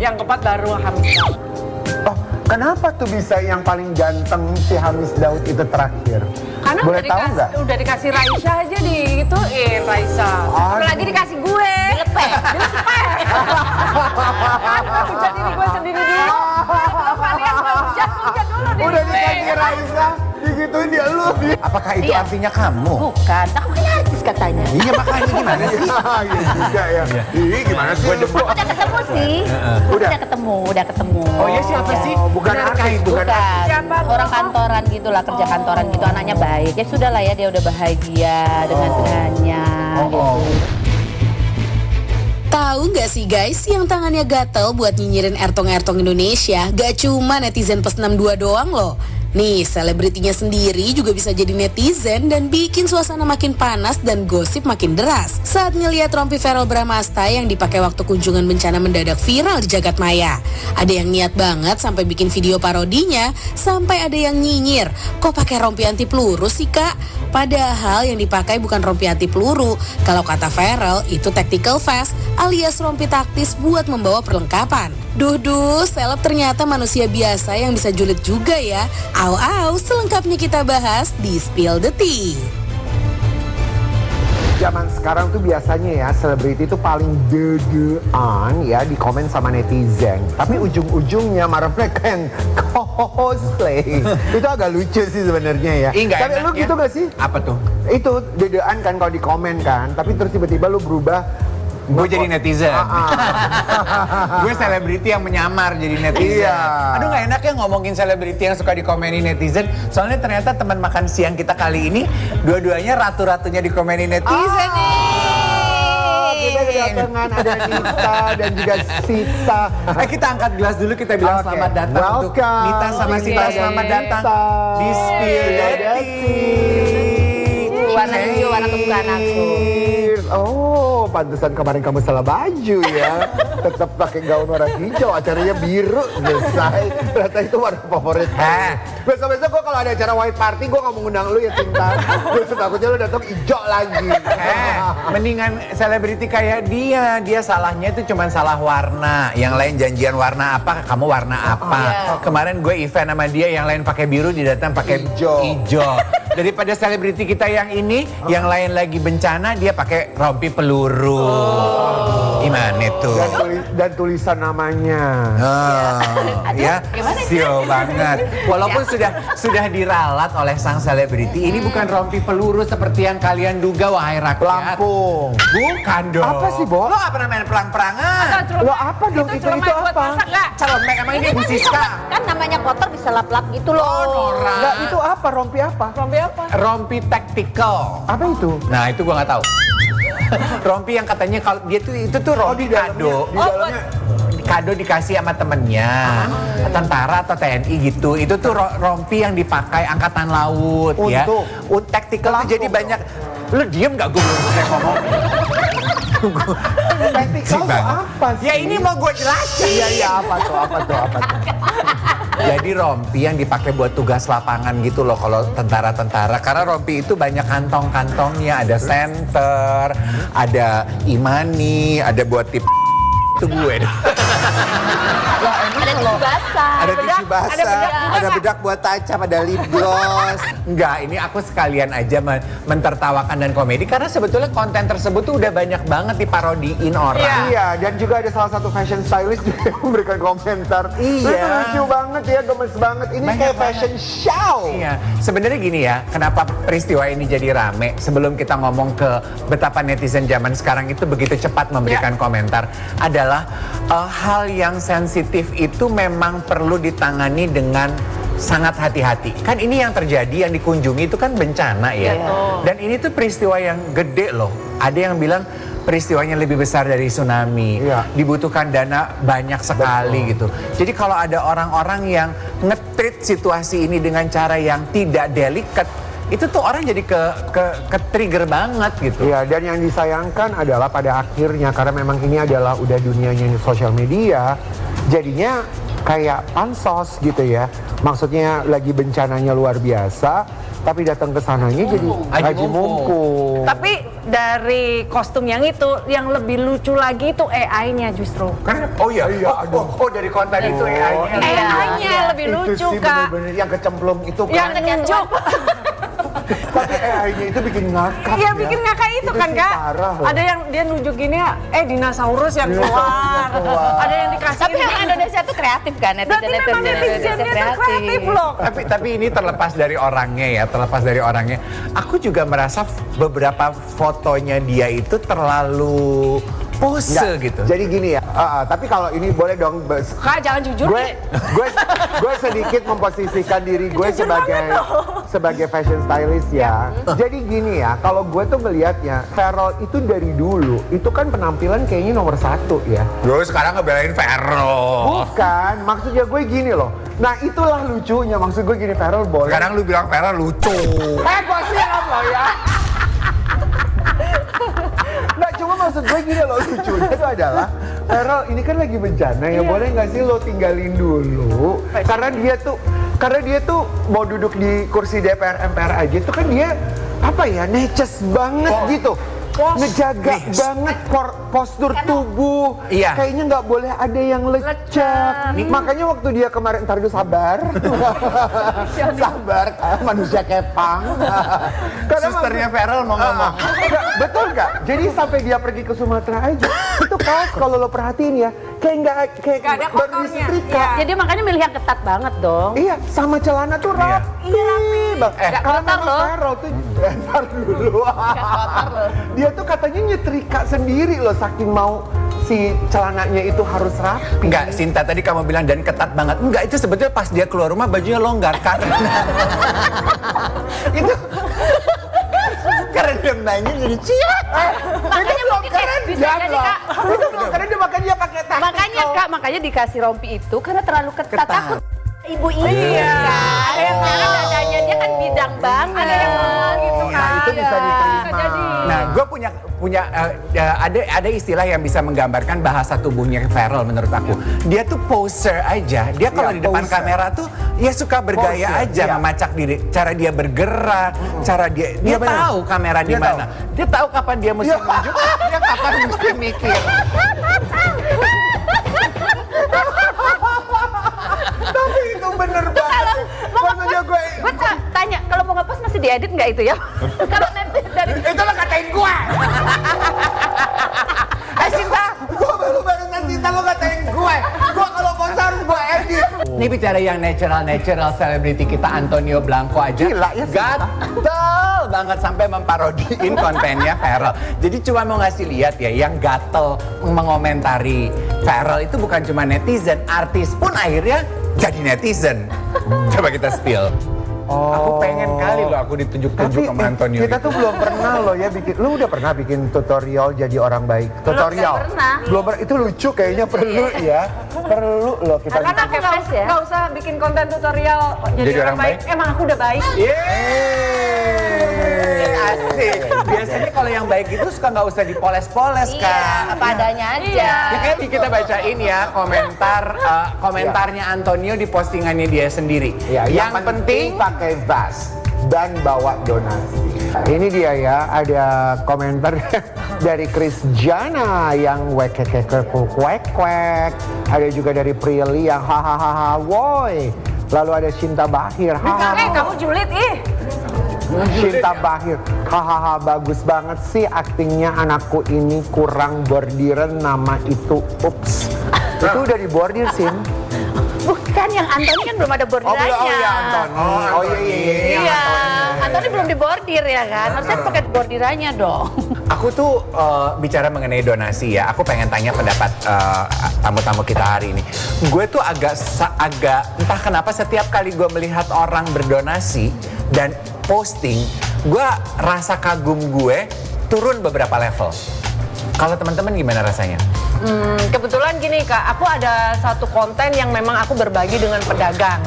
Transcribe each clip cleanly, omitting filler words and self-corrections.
Yang keempat baru Hamis Daud. Oh, kenapa tuh bisa yang paling ganteng si Hamis Daud itu terakhir? Karena boleh tahu nggak? udah dikasih Raisa aja digituin Raisa. Apalagi dikasih gue. Dilepeh. Hujat ini gue sendiri dulu. Kalau kalian mau hujat dulu deh. Udah dikasih Raisa, digituin dia lu. Apakah itu artinya kamu? Bukan, aku kan artis katanya. Iya makanya gimana sih? Iya juga ya. Ih, gimana sih? Udah ketemu sih. Udah ketemu. Oh iya siapa sih? Bukan artis, bukan artis. Siapa? Orang kantoran gitulah, kerja kantoran gitu, anaknya baik. Ya sudah lah ya, dia udah bahagia dengannya gitu. Tahu nggak sih guys, yang tangannya gatel buat nyinyirin ertong-ertong Indonesia gak cuma netizen plus 62 doang loh. Nih, selebritinya sendiri juga bisa jadi netizen dan bikin suasana makin panas dan gosip makin deras. Saat ngeliat rompi Verrell Bramasta yang dipakai waktu kunjungan bencana mendadak viral di jagat maya. Ada yang niat banget sampai bikin video parodinya, sampai ada yang nyinyir. Kok pakai rompi anti peluru sih kak? Padahal yang dipakai bukan rompi anti peluru. Kalau kata Verrell, itu tactical vest alias rompi taktis buat membawa perlengkapan. Duh, seleb ternyata manusia biasa yang bisa julid juga ya. Au, selengkapnya kita bahas di Spill the Tea. Zaman sekarang tuh biasanya ya selebriti itu paling dedean ya di komen sama netizen. Tapi ujung-ujungnya marah mereka yang cosplay. Itu agak lucu sih sebenarnya ya. Enggak Tapi lu enaknya. gitu gak sih? Apa tuh? Itu dedean kan kalau di komen kan. Tapi terus tiba-tiba lu berubah. Gue jadi netizen. Gue selebriti yang menyamar jadi netizen. Iya. Aduh gak enak ya ngomongin selebriti yang suka dikomenin netizen. Soalnya ternyata teman makan siang kita kali ini dua-duanya ratu-ratunya dikomenin netizen nih. Kita kedatangan ada Nita dan juga Sita. Kita angkat gelas dulu, kita bilang Oke. selamat datang untuk Welcome. Nita sama Nita Sita. dan Selamat datang Nita. di Spill the Tea. Warna hijau, warna kesukaan aku. Oh, pantesan kemarin kamu salah baju ya. Tetap pakai gaun warna hijau, acaranya biru selesai. Ternyata itu warna favorit. Besok-besok gua kalau ada acara white party gua nggak mau ngundang lu ya Cinta. Takutnya lu datang hijau lagi. Mendingan selebriti kayak dia salahnya itu cuma salah warna. Yang lain janjian warna apa, kamu warna apa. Kemarin gue event sama dia, yang lain pakai biru, dia datang pakai hijau. Daripada selebriti kita yang ini, yang lain lagi bencana, dia pakai rompi peluru. Gimana tuh? Dan tulisan namanya. Ya, sio banget. Walaupun sudah diralat oleh sang selebriti, ini bukan rompi peluru seperti yang kalian duga, wahai rakyat. Pelampung. Bukan dong. Apa sih, Bo? Lo gak pernah main perang-perangan? Lo apa dong itu buat apa? masak gak? Celemek, emang ini Bu Siska? Kan namanya kotor bisa lap-lap gitu loh. Nora. Enggak, itu apa? Rompi apa? Rompi apa? Rompi tactical. Apa itu? Nah, itu gua nggak tahu. Rompi yang katanya kalau dia tuh itu tuh rompi kado. Di dalamnya. Kado dikasih sama temennya, tentara atau TNI gitu. Itu tuh rompi yang dipakai angkatan laut ya. Tactical tuh jadi banyak. Lu diem nggak, gue belum selesai ngomong. Tactical itu apa sih? Ya ini mau gue jelasin. Iya, apa tuh? Jadi rompi yang dipakai buat tugas lapangan gitu loh kalau tentara-tentara. Karena rompi itu banyak kantong-kantongnya. Ada senter, ada imani, ada buat tip itu gue. Ada tisu basah. Ada tisu basah, ada bedak buat tajam, ada lip gloss. Enggak, ini aku sekalian aja mentertawakan dan komedi. Karena sebetulnya konten tersebut tuh udah banyak banget diparodiin orang. Iya, dan juga ada salah satu fashion stylist juga yang memberikan komentar. Itu lucu banget ya, gemes banget. Ini Banyak kayak banget. fashion show. Iya, sebenarnya gini ya, kenapa peristiwa ini jadi rame? Sebelum kita ngomong ke betapa netizen zaman sekarang itu begitu cepat memberikan komentar, adalah hal yang sensitif itu memang perlu ditangani dengan sangat hati-hati. Kan ini yang terjadi, yang dikunjungi itu kan bencana ya. Dan ini tuh peristiwa yang gede loh. Ada yang bilang peristiwanya lebih besar dari tsunami. Dibutuhkan dana banyak sekali gitu. Jadi kalau ada orang-orang yang nge-treat situasi ini dengan cara yang tidak delicate, itu tuh orang jadi ke trigger banget gitu. Iya, dan yang disayangkan adalah pada akhirnya karena memang ini adalah udah dunianya sosial media, jadinya kayak pansos gitu ya. Maksudnya lagi bencananya luar biasa, tapi datang ke sananya jadi haji mumpung. Tapi dari kostum yang itu, yang lebih lucu lagi itu AI-nya justru. Kan? Oh iya, oh dari konten itu AI-nya. AI-nya lebih lucu, sih Kak. bener-bener yang kecemplung itu Yang kan. nunjuk. Tapi AI-nya itu bikin ngakak Iya ya. bikin ngakak itu kan, sih Kak. parah loh. Ada yang dia nunjuk gini, dinosaurus yang keluar. Ada yang dikasih. Tapi yang Indonesia tuh kreatif kan, Berarti memang netizennya tuh kreatif loh. Tapi ini terlepas dari orangnya ya, terlepas dari orangnya. Aku juga merasa beberapa fotonya dia itu terlalu pose Nggak, gitu. Jadi gini ya, tapi kalau ini boleh dong, Kak jangan jujur nih. gue sedikit memposisikan diri gue sebagai fashion stylist ya. Jadi gini ya, kalau gue tuh ngelihatnya Farrell itu dari dulu itu kan penampilan kayaknya nomor 1 ya. Gue sekarang ngebelain Farrell. Bukan, maksudnya gue gini loh. Nah itulah lucunya, maksud gue gini, Farrell boleh. Sekarang lu bilang Farrell lucu. Gue siap loh ya. Nggak, cuma maksud gue gini loh, lucunya itu adalah Farrell ini kan lagi bencana ya, boleh nggak sih lo tinggalin dulu karena dia tuh mau duduk di kursi DPR MPR aja itu kan dia apa ya, neces banget gitu. Ngejaga banget postur tubuh. Iya. Kayaknya nggak boleh ada yang lecek. Makanya waktu dia kemarin, ntar dulu sabar. Sabar, manusia kepang. Susternya Farrell mau ngomong. Betul nggak? Jadi sampai dia pergi ke Sumatera aja, itu kaos kalau lo perhatiin ya, kayak nggak ada baru kotornya. disetrika. Iya. Jadi makanya milih yang ketat banget dong. Iya, sama celana tuh rapi. Iya, rapi. Nggak Karena kotor memang loh. Farrell tuh, ntar dulu. Dia tuh katanya nyetrika sendiri loh, saking mau si celananya itu harus rapi. Enggak, Sinta tadi kamu bilang dan ketat banget. Enggak, itu sebetulnya pas dia keluar rumah bajunya longgar karena itu karena demanya jadi ciak. Makanya bisa jadi Kak. Itu belum, karena dia pakai tas. Makanya Kak, makanya dikasih rompi itu karena terlalu ketat. Takut ibu ini Iya. kan. Karena dadanya dia kan bidang banget. Ada yang ngomong gitu Nah, kan. itu bisa diterima. Bisa jadi. Nah, gue punya ada istilah yang bisa menggambarkan bahasa tubuhnya Farrell menurut aku. Dia tuh poser aja. Dia kalau Iya, di depan poser. kamera tuh ya suka bergaya Poser, aja, iya. memacak diri. Cara dia bergerak, cara dia Iya, benar. tahu kamera di Dia mana. Dia tahu kapan dia mesti Iya. nunjuk, dia kapan mesti mikir. Tapi itu bener banget. Maksudnya gue Gue tanya, kalau mau ngepost masih diedit nggak itu ya? Kalau nanti dari itu lo katain gue. Cinta, gue barusan Cinta lo katain gue. Gue kalau post harus gue edit. Ini bicara yang natural selebriti kita Antonio Blanco aja. Gila ya, gatel banget sampai memparodiin kontennya Farrell. Jadi cuma mau ngasih lihat ya, yang gatel mengomentari Farrell itu bukan cuma netizen, artis pun akhirnya jadi netizen. Coba kita spill. Aku pengen kali loh aku ditunjuk-tunjuk sama Antonio. Kita gitu. tuh belum pernah loh ya bikin. Lu udah pernah bikin tutorial jadi orang baik? Tutorial. nggak pernah. Belum pernah. Itu lucu kayaknya, perlu ya. Perlu loh kita Karena aku Pakai face ya? nggak usah bikin konten tutorial jadi orang baik. Emang aku udah baik. Yeay, asik. Biasanya kalau yang baik itu suka nggak usah dipoles-poles, Kak. Iya, apa adanya aja. Ya kayak kita bacain ya komentarnya Antonio di postingannya dia sendiri. Ya, yang penting pakai vas dan bawa donasi. Ini dia ya, ada komentar dari Chris Jana yang wek. Ada juga dari Prilly yang hahaha woi. Lalu ada Cinta Bahir, hahaha. Kamu julid Cinta Bahir, hahaha bagus banget sih aktingnya, anakku ini kurang bordiran nama itu, ups. Itu udah dibordir, Sin. Bukan, yang Anthony kan belum ada bordirannya. Anthony. Oh iya. Iya, Anthony belum dibordir ya kan. Harusnya pakai bordirannya dong. Aku tuh bicara mengenai donasi ya, aku pengen tanya pendapat tamu-tamu kita hari ini. Gue tuh agak entah kenapa setiap kali gue melihat orang berdonasi dan posting, gue rasa kagum gue turun beberapa level. Kalau teman-teman gimana rasanya? Kebetulan gini Kak, aku ada satu konten yang memang aku berbagi dengan pedagang.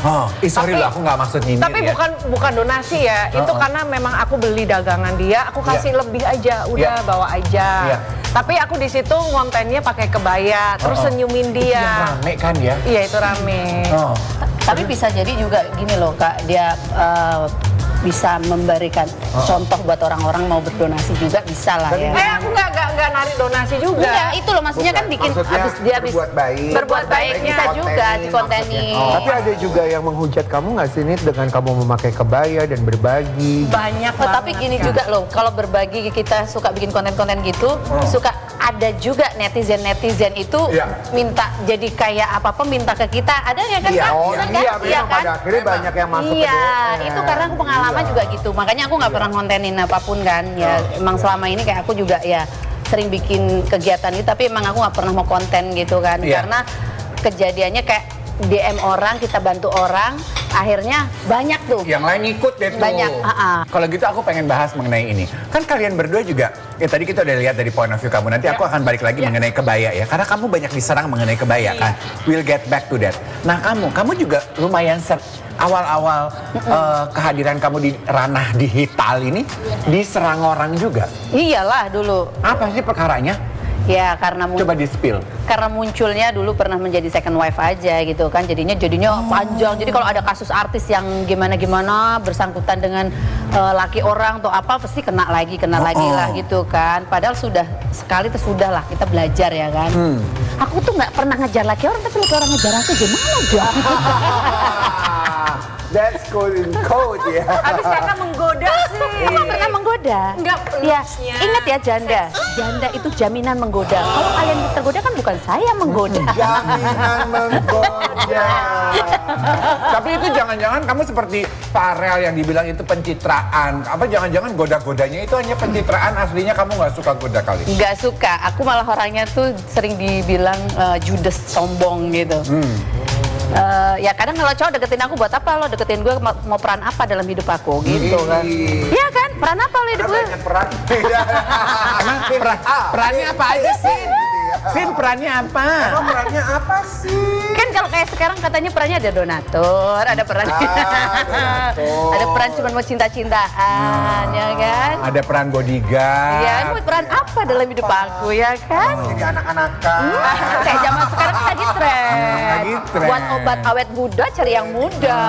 Sorry loh, aku nggak maksud nyindir Tapi ya. bukan donasi ya, itu karena memang aku beli dagangan dia, aku kasih lebih aja, udah bawa aja. Tapi aku di situ kontennya pakai kebaya, terus senyumin Itu yang dia. rame kan ya? Iya itu rame. Tapi bisa jadi juga gini loh Kak, dia bisa memberikan contoh buat orang-orang mau berdonasi juga bisa lah ya. Aku nggak narik donasi juga. Iya, itu loh maksudnya kan bikin habis berbuat baik. berbuat baik bisa juga dikontenin. Tapi ada juga yang menghujat kamu nggak sih Nit dengan kamu memakai kebaya dan berbagi? Banyak Oh, tapi gini juga loh, kalau berbagi kita suka bikin konten-konten gitu, suka ada juga netizen itu minta jadi kayak apa-apa minta ke kita. Ada ya kan? Memang pada akhirnya banyak yang masuk ke DM. Itu karena aku pengalaman juga gitu. Makanya aku nggak pernah kontenin apapun kan. Ya emang selama ini kayak aku juga ya sering bikin kegiatan itu, tapi emang aku nggak pernah mau konten gitu kan. Karena kejadiannya kayak DM orang, kita bantu orang, akhirnya banyak tuh. Yang lain ikut deh tuh. Banyak. Kalau gitu aku pengen bahas mengenai ini. Kan kalian berdua juga, ya tadi kita udah lihat dari point of view kamu. Nanti aku akan balik lagi mengenai kebaya ya. Karena kamu banyak diserang mengenai kebaya kan. We'll get back to that. Nah kamu juga lumayan awal-awal kehadiran kamu di ranah digital ini diserang orang juga. Iyalah dulu. Apa sih perkaranya? Ya karena Coba di-spill. Karena munculnya dulu pernah menjadi second wife aja gitu kan, jadinya panjang. Jadi kalau ada kasus artis yang gimana bersangkutan dengan laki orang atau apa pasti kena lagi lah gitu kan. Padahal sudah sekali sudah lah kita belajar ya kan. Aku tuh nggak pernah ngejar laki orang, tapi laki orang ngejar aku gimana aja. That's code in code ya. Habis kakak menggoda sih. Emang pernah menggoda? Enggak, Ya, pelusnya. ingat ya janda. Janda itu jaminan menggoda. Kalau kalian tergoda kan bukan saya menggoda. Jaminan menggoda. Tapi itu jangan-jangan kamu seperti Farel yang dibilang itu pencitraan. Apa jangan-jangan goda-godanya itu hanya pencitraan, aslinya kamu nggak suka goda kali? Nggak suka. Aku malah orangnya tuh sering dibilang judes, sombong gitu. Ya kadang kalau cowok deketin aku buat apa lo deketin gue, mau peran apa dalam hidup aku gitu kan. Iya kan, peran apa lo hidup gue? Peran. Emang perannya apa aja sih? Sin, perannya apa? Emang perannya apa sih? Kan kalau kayak sekarang katanya perannya ada donatur, ada peran donatur. ada peran cuma mau cinta-cintaan ya kan? Ada peran bodyguard. Iya, mau peran apa dalam hidup aku ya kan? Jadi anak-anakan. Kayak zaman sekarang kan lagi tren. Lagi tren. Buat obat awet muda cari yang muda.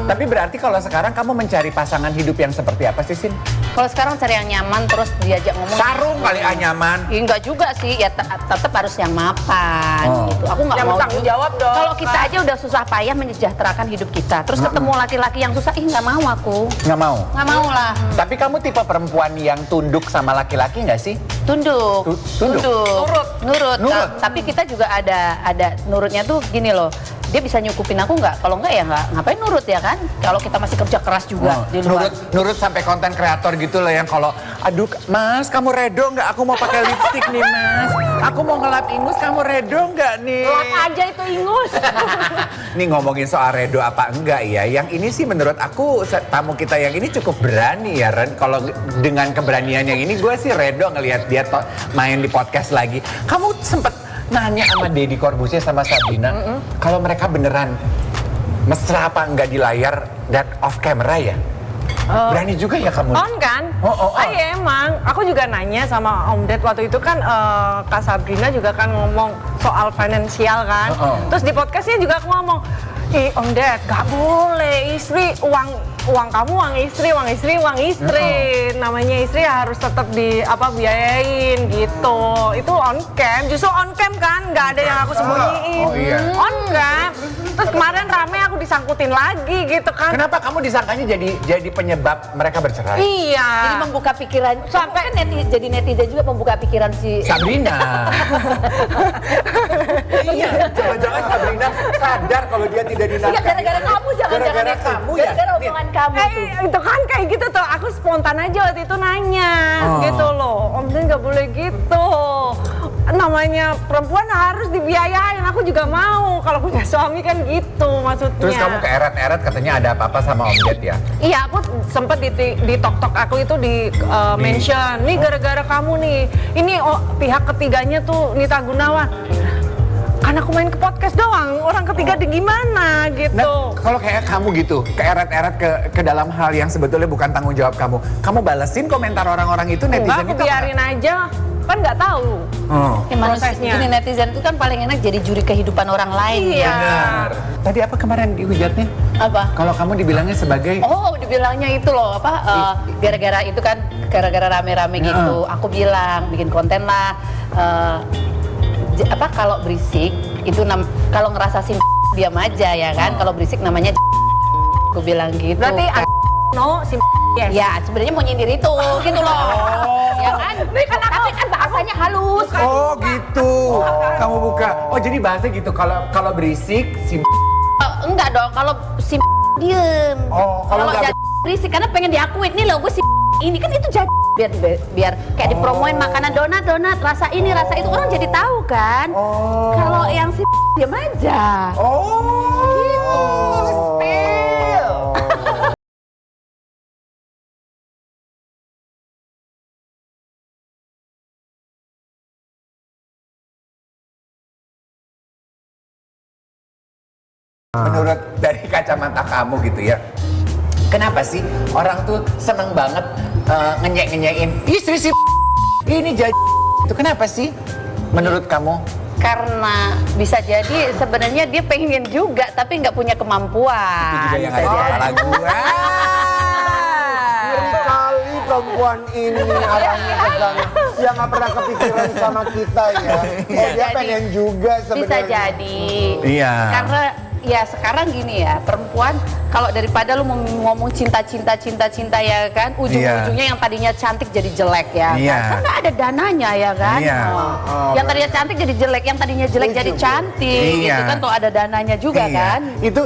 Tapi berarti kalau sekarang kamu mencari pasangan hidup yang seperti apa sih, Sin? Kalau sekarang cari yang nyaman terus diajak ngomong. Sarung kali nyaman. Ya, enggak juga sih, ya tetap harus yang mapan gitu. Aku nggak Yang mau bertanggung jawab dong. Kalau kita aja udah susah payah menyejahterakan hidup kita, terus ketemu laki-laki yang susah, nggak mau aku. Nggak mau. Nggak mau lah. Tapi kamu tipe perempuan yang tunduk sama laki-laki nggak sih? Tunduk. Tunduk? Nurut. Nurut. Tapi kita juga ada nurutnya tuh gini loh. Dia bisa nyukupin aku nggak? Kalau nggak ya nggak. Ngapain nurut ya kan? Kalau kita masih kerja keras juga di luar. Nurut sampai konten kreator gitu loh yang kalau aduh Mas kamu redo nggak? Aku mau pakai lipstick nih Mas. Aku mau ngelap ingus, kamu redo nggak nih? Lap aja itu ingus. Nih ngomongin soal redo apa enggak ya? Yang ini sih menurut aku tamu kita yang ini cukup berani ya Ren. Kalau dengan keberanian yang ini gue sih redo ngelihat dia main di podcast lagi. Kamu sempet nanya sama Deddy Corbuzier sama Sabrina, kalau mereka beneran mesra apa enggak di layar dan off camera ya? Berani juga ya kamu? On kan? Iya emang. Aku juga nanya sama Om Ded waktu itu kan Kak Sabrina juga kan ngomong soal finansial kan. Terus di podcastnya juga aku ngomong, Om Ded gak boleh istri uang kamu uang istri. Namanya istri harus tetap biayain gitu. Itu on cam, justru on cam kan, nggak ada yang aku sembunyiin. On cam. Terus kemarin rame aku disangkutin lagi gitu kan. Kenapa kamu disangkanya jadi penyebab mereka bercerai? Iya. Jadi membuka pikiran, sampai kan jadi netizen juga membuka pikiran si Sabrina. Iya, jangan-jangan Sabrina sadar kalau dia tidak dinafkahi. Iya, gara-gara kamu Gara-gara kamu ya. Gara-gara omongan kamu tuh. Itu kan kayak gitu tuh, aku spontan aja waktu itu nanya gitu loh. Om Ded nggak boleh gitu. Namanya perempuan harus dibiayain, aku juga mau kalau punya suami kan gitu maksudnya. Terus kamu keeret-eret katanya ada apa-apa sama Om Ded ya? Iya, aku sempet di tok-tok aku itu di mention, nih gara-gara kamu nih. Ini pihak ketiganya tuh Nita Gunawan. Kan kan aku main ke podcast doang, orang ketiga di gimana gitu. Nah, kalau kayak kamu gitu, keeret-eret ke dalam hal yang sebetulnya bukan tanggung jawab kamu balesin komentar orang-orang itu, Enggak, netizen aku itu biarin aja, kan nggak tahu. Ya, manusia prosesnya. gini, netizen itu kan paling enak jadi juri kehidupan orang lain. Iya. Benar. Tadi apa kemarin dihujatnya? Apa? Kalau kamu dibilangnya sebagai Oh, dibilangnya itu loh apa? Gara-gara itu kan, gara-gara rame-rame gitu. Aku bilang bikin konten lah. Apa kalau berisik itu kalau ngerasa diam aja ya kan. Kalau berisik namanya aku bilang gitu. Berarti no si yes. Ya, sebenarnya mau nyindir itu gitu loh. Ya kan? Tapi kan bahasanya halus. Oh gitu. Kamu buka. Oh jadi bahasa gitu. Kalau berisik si Enggak dong, kalau si diem. Oh, kalau nggak jadi berisik karena pengen diakuin nih loh gue si ini kan itu jadi biar kayak dipromoin makanan donat rasa ini rasa itu orang jadi tahu kan. Kalau yang si diem aja. gitu. Spill. Menurut dari kacamata kamu gitu ya, kenapa sih orang tuh seneng banget ngenyek-nyenyekin istri si ini jadi itu kenapa sih menurut kamu? Karena bisa jadi sebenarnya dia pengen juga tapi nggak punya kemampuan. Itu juga yang Bisa ada di jadi. kepala gue. Ngeri kali perempuan ini arahnya ke sana. Dia nggak pernah kepikiran sama kita ya. Dia jadi. pengen juga sebenarnya. Bisa jadi. Iya. Karena ya sekarang gini ya, perempuan kalau daripada lu mau ngomong cinta ya kan, ujung-ujungnya yang tadinya cantik jadi jelek ya. Iya. Kan nggak ada dananya ya kan. Iya. Yang tadinya cantik jadi jelek, yang tadinya jelek jadi cantik Iya. gitu kan, tuh ada dananya juga Iya. kan.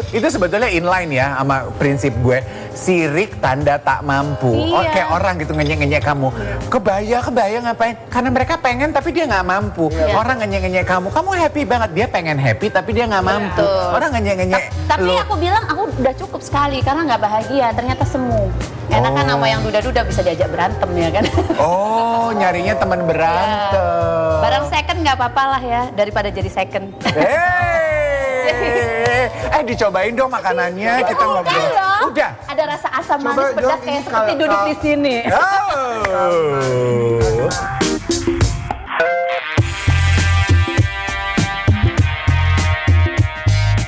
Itu sebetulnya inline ya sama prinsip gue. Sirik tanda tak mampu. Oh, Iya. kayak orang gitu ngenyek-ngenyek kamu. Kebaya ngapain? Karena mereka pengen tapi dia nggak mampu. Iya. Orang ngenyek-ngenyek kamu happy banget. Dia pengen happy tapi dia nggak mampu. Betul. Orang ngenyek-ngenyek Tapi lu. aku bilang aku udah cukup sekali karena nggak bahagia. Ternyata semu. Enak kan sama yang duda-duda bisa diajak berantem ya kan. Oh, nyarinya teman berantem. Barang second nggak apa-apa lah ya daripada jadi second. Dicobain dong makanannya, kita ngobrol. Udah loh. Udah. Ada rasa asam Coba manis pedas dong, kayak ini seperti kalau- duduk di sini. Oh.